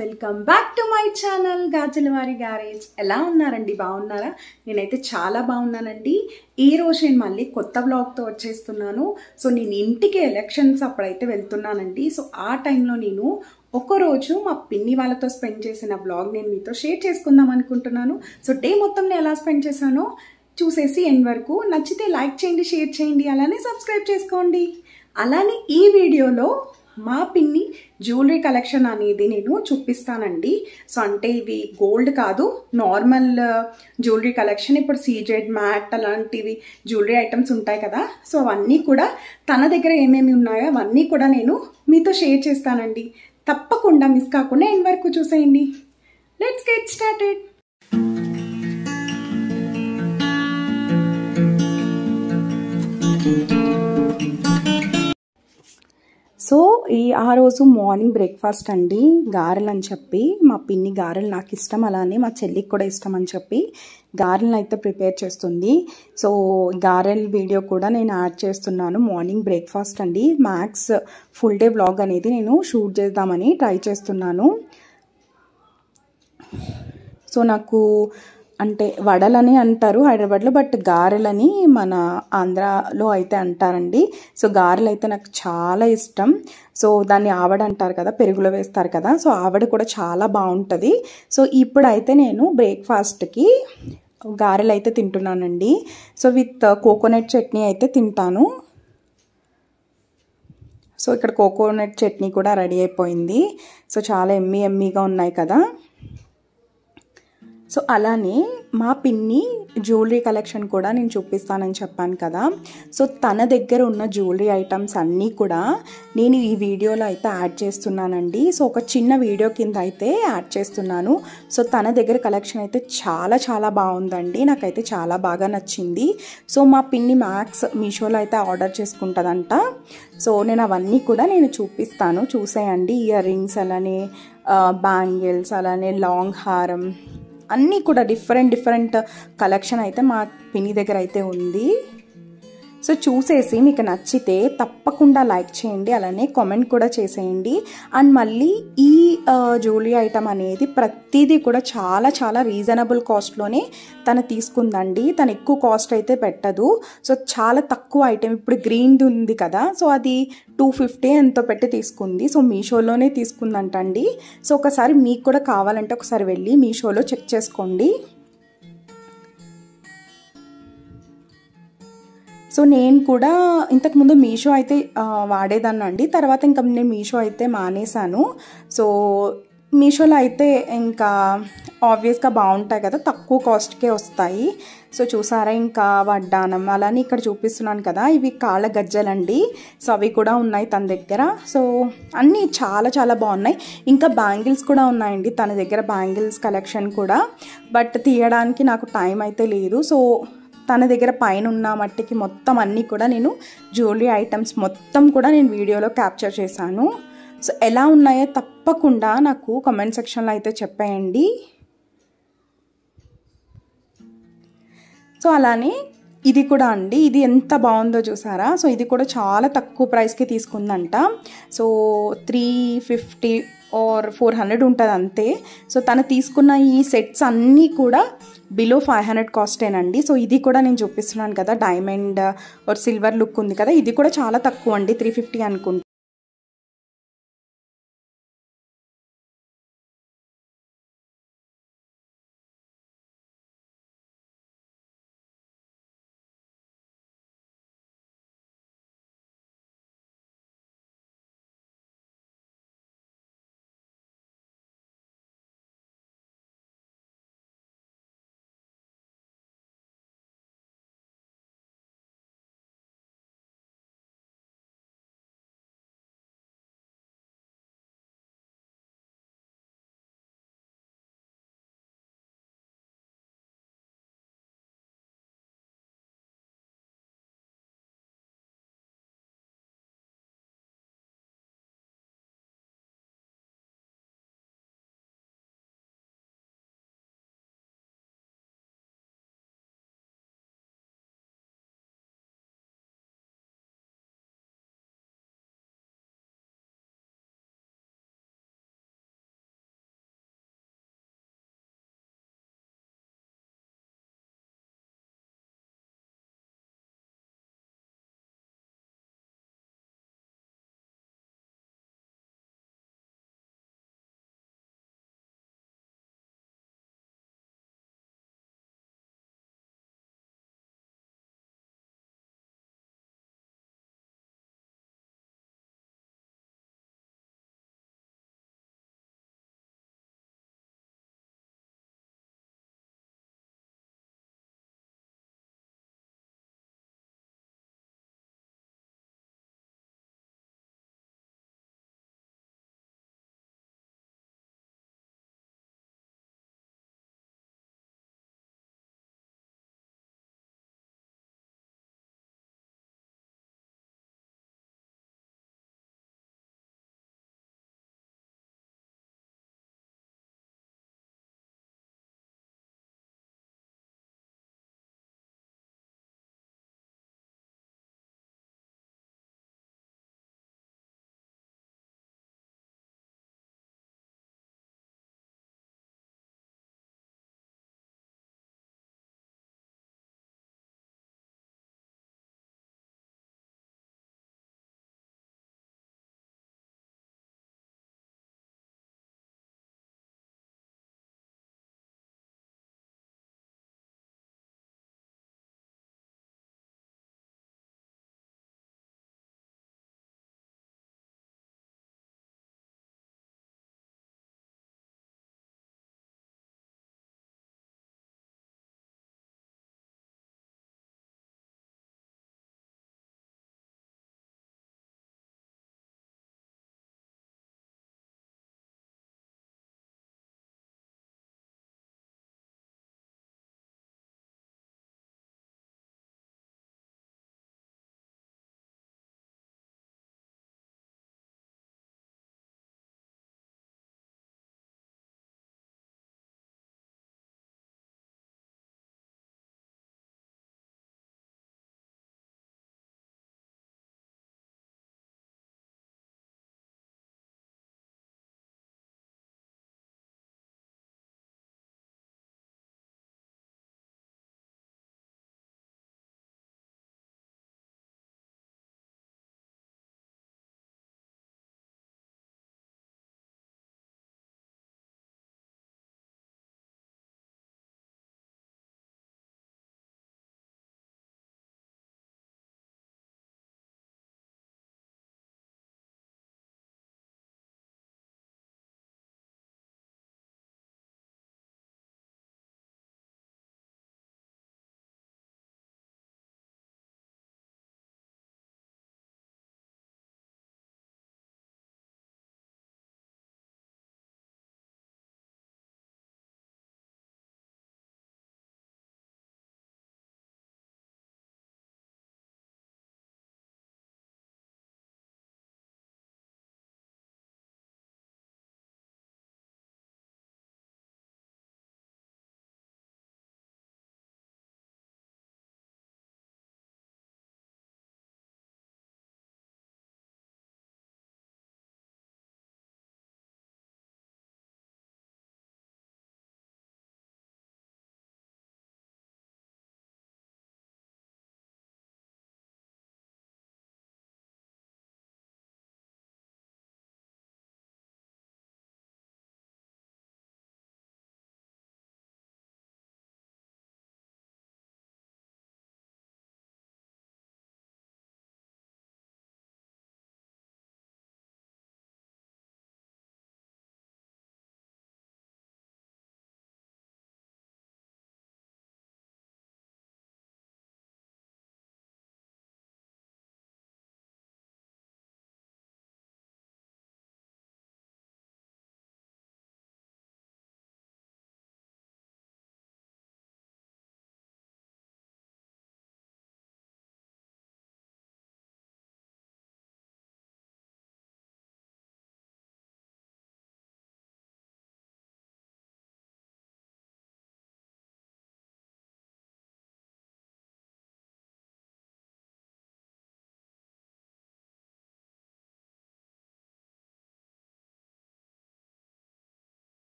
Welcome back to my channel Gajulavari garage. ఎలా ఉన్నారండి? బాగున్నారా? నేనైతే చాలా బాగున్నానండి. ఈ రోజు నేను మళ్ళీ కొత్త వ్లాగ్తో వచ్చేస్తున్నాను. సో నేను ఇంటికి ఎలక్షన్స్ అప్పుడైతే వెళ్తున్నానండి. సో ఆ టైంలో నేను ఒకరోజు మా పిన్ని వాళ్ళతో స్పెండ్ చేసిన వ్లాగ్ నేను మీతో షేర్ చేసుకుందాం అనుకుంటున్నాను. సో డే మొత్తం నేను ఎలా స్పెండ్ చేశానో చూసేసి ఎండ్ వరకు నచ్చితే లైక్ చేయండి, షేర్ చేయండి, అలానే సబ్స్క్రైబ్ చేసుకోండి. అలానే ఈ వీడియోలో మా పిన్ని జ్యువెలరీ కలెక్షన్ అనేది నేను చూపిస్తానండి. సో అంటే ఇవి గోల్డ్ కాదు, నార్మల్ జ్యువెలరీ కలెక్షన్. ఇప్పుడు సీజెడ్, మ్యాట్ అలాంటివి జ్యువెలరీ ఐటమ్స్ ఉంటాయి కదా. సో అవన్నీ కూడా తన దగ్గర ఏమేమి ఉన్నాయో అవన్నీ కూడా నేను మీతో షేర్ చేస్తానండి. తప్పకుండా మిస్ కాకుండా ఎండ్ వరకు చూసేయండి. Let's get started. సో ఆ రోజు మార్నింగ్ బ్రేక్ఫాస్ట్ అండి, గారెలు అని చెప్పి మా పిన్ని గారెలు నాకు ఇష్టం, అలానే మా చెల్లికి కూడా ఇష్టం అని చెప్పి గారెలను అయితే ప్రిపేర్ చేస్తుంది. సో గారెల వీడియో కూడా నేను యాడ్ చేస్తున్నాను. మార్నింగ్ బ్రేక్ఫాస్ట్ అండి, మ్యాక్స్ ఫుల్ డే వ్లాగ్ అనేది నేను షూట్ చేద్దామని ట్రై చేస్తున్నాను. సో నాకు అంటే వడలని అంటారు హైదరాబాద్లో, బట్ గారెలని మన ఆంధ్రాలో అయితే అంటారండి. సో గారెలు అయితే నాకు చాలా ఇష్టం. సో దాన్ని ఆవడ అంటారు కదా, పెరుగులో వేస్తారు కదా. సో ఆవడ కూడా చాలా బాగుంటుంది. సో ఇప్పుడైతే నేను బ్రేక్ఫాస్ట్కి గారెలు అయితే తింటున్నానండి. సో విత్ కోకోనట్ చట్నీ అయితే తింటాను. సో ఇక్కడ కోకోనట్ చట్నీ కూడా రెడీ అయిపోయింది. సో చాలా ఎమ్మీగా ఉన్నాయి కదా. సో అలానే మా పిన్ని జ్యువెలరీ కలెక్షన్ కూడా నేను చూపిస్తానని చెప్పాను కదా. సో తన దగ్గర ఉన్న జ్యువెలరీ ఐటమ్స్ అన్నీ కూడా నేను ఈ వీడియోలో అయితే యాడ్ చేస్తున్నానండి. సో ఒక చిన్న వీడియో కింద అయితే యాడ్ చేస్తున్నాను. సో తన దగ్గర కలెక్షన్ అయితే చాలా బాగుందండి, నాకైతే చాలా బాగా నచ్చింది. సో మా పిన్ని మ్యాక్స్ మీషోలో అయితే ఆర్డర్ చేసుకుంటుందంట. సో నేను అవన్నీ కూడా నేను చూపిస్తాను, చూసేయండి. ఇయర్ రింగ్స్, అలానే బ్యాంగిల్స్, అలానే లాంగ్ హారం, అన్నీ కూడా డిఫరెంట్ కలెక్షన్ అయితే మా పిన్ని దగ్గర అయితే ఉంది. సో చూసేసి మీకు నచ్చితే తప్పకుండా లైక్ చేయండి, అలానే కామెంట్ కూడా చేసేయండి. అండ్ మళ్ళీ ఈ జ్యువెలరీ ఐటమ్ అనేది ప్రతిదీ కూడా చాలా రీజనబుల్ కాస్ట్లోనే తను తీసుకుందండి. తను ఎక్కువ కాస్ట్ అయితే పెట్టదు. సో చాలా తక్కువ ఐటమ్. ఇప్పుడు గ్రీన్ది ఉంది కదా, సో అది 250 ఎంతో పెట్టి తీసుకుంది. సో మీషోలోనే తీసుకుందంటండి. సో ఒకసారి మీకు కూడా కావాలంటే ఒకసారి వెళ్ళి మీషోలో చెక్ చేసుకోండి. సో నేను కూడా ఇంతకుముందు మీషో అయితే వాడేదాన్నండి. తర్వాత ఇంకా నేను మీషో అయితే మానేశాను. సో మీషోలో అయితే ఇంకా ఆబ్వియస్గా బాగుంటాయి కదా, తక్కువ కాస్ట్కే వస్తాయి. సో చూసారా, ఇంకా వడ్డానం, అలానే ఇక్కడ చూపిస్తున్నాను కదా, ఇవి కాళ్ళ గజ్జలండి. సో అవి కూడా ఉన్నాయి తన దగ్గర. సో అన్నీ చాలా బాగున్నాయి. ఇంకా బ్యాంగిల్స్ కూడా ఉన్నాయండి తన దగ్గర, బ్యాంగిల్స్ కలెక్షన్ కూడా. బట్ తీయడానికి నాకు టైం అయితే లేదు. సో తన దగ్గర పైన ఉన్న మట్టికి మొత్తం అన్నీ కూడా నేను జ్యువెలరీ ఐటమ్స్ మొత్తం కూడా నేను వీడియోలో క్యాప్చర్ చేశాను. సో ఎలా ఉన్నాయో తప్పకుండా నాకు కామెంట్ సెక్షన్లో అయితే చెప్పేయండి. సో అలానే ఇది కూడా అండి, ఇది ఎంత బాగుందో చూసారా. సో ఇది కూడా చాలా తక్కువ ప్రైస్కి తీసుకుందంట. సో 350 ఆర్ 400 ఉంటుంది అంతే. సో తను తీసుకున్న ఈ సెట్స్ అన్నీ కూడా బిలో 500 కాస్టేనండి. సో ఇది కూడా నేను చూపిస్తున్నాను కదా, డైమండ్ ఆర్ సిల్వర్ లుక్ ఉంది కదా, ఇది కూడా చాలా తక్కువ అండి, 350 అనుకుంటా.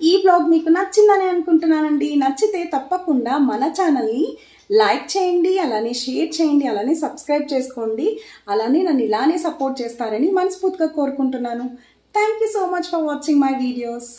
ఈ బ్లాగ్ మీకు నచ్చిందని అనుకుంటున్నానండి. నచ్చితే తప్పకుండా మన ఛానల్ని లైక్ చేయండి, అలానే షేర్ చేయండి, అలానే సబ్స్క్రైబ్ చేసుకోండి. అలానే నన్ను ఇలానే సపోర్ట్ చేస్తారని మనస్ఫూర్తిగా కోరుకుంటున్నాను. Thank you so much for watching my videos.